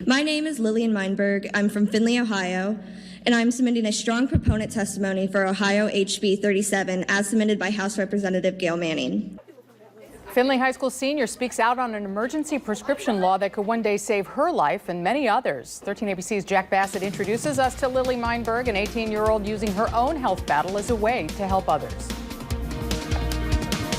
My name is Lilian Meienburg. I'm from Findlay, Ohio, and I'm submitting a strong proponent testimony for Ohio HB 37 as submitted by House Representative Gail Manning. Findlay High School senior speaks out on an emergency prescription law that could one day save her life and many others. 13 ABC's Jack Bassett introduces us to Lily Meienburg, an 18-year-old using her own health battle as a way to help others.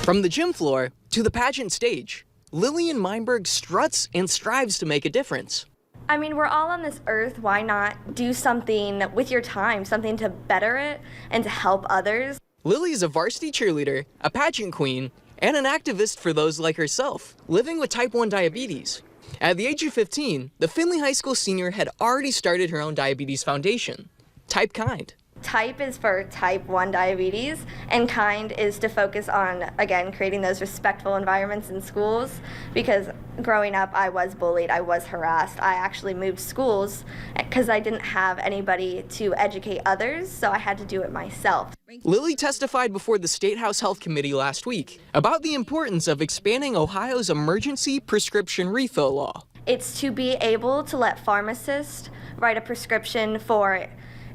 From the gym floor to the pageant stage, Lilian Meienburg struts and strives to make a difference. I mean, we're all on this earth. Why not do something with your time, something to better it and to help others? Lily is a varsity cheerleader, a pageant queen, and an activist for those like herself, living with type 1 diabetes. At the age of 15, the Findlay High School senior had already started her own diabetes foundation, Type Kind. Type is for type 1 diabetes, and kind is to focus on, again, creating those respectful environments in schools, because growing up I was bullied, I was harassed. I actually moved schools because I didn't have anybody to educate others, so I had to do it myself. Lily testified before the State House Health Committee last week about the importance of expanding Ohio's emergency prescription refill law. It's to be able to let pharmacists write a prescription for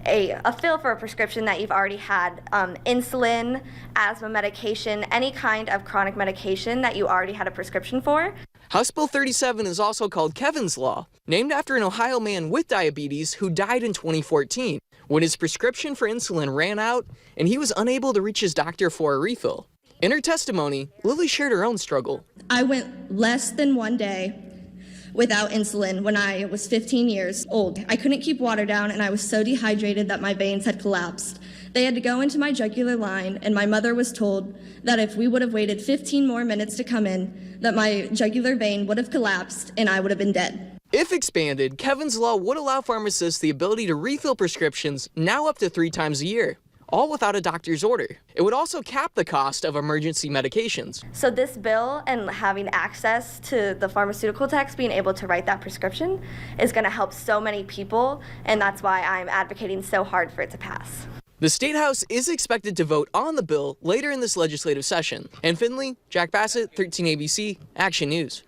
a fill for a prescription that you've already had, insulin, asthma medication, any kind of chronic medication that you already had a prescription for. House Bill 37 is also called Kevin's Law, named after an Ohio man with diabetes who died in 2014 when his prescription for insulin ran out and he was unable to reach his doctor for a refill. In her testimony, Lily shared her own struggle. I went less than one day without insulin when I was 15 years old. I couldn't keep water down and I was so dehydrated that my veins had collapsed. They had to go into my jugular line, and my mother was told that if we would have waited 15 more minutes to come in, that my jugular vein would have collapsed and I would have been dead. If expanded, Kevin's Law would allow pharmacists the ability to refill prescriptions now up to 3 times a year, all without a doctor's order. It would also cap the cost of emergency medications. So this bill and having access to the pharmaceutical techs being able to write that prescription is going to help so many people, and that's why I'm advocating so hard for it to pass. The State House is expected to vote on the bill later in this legislative session. In Findlay, Jack Bassett, 13 ABC, Action News.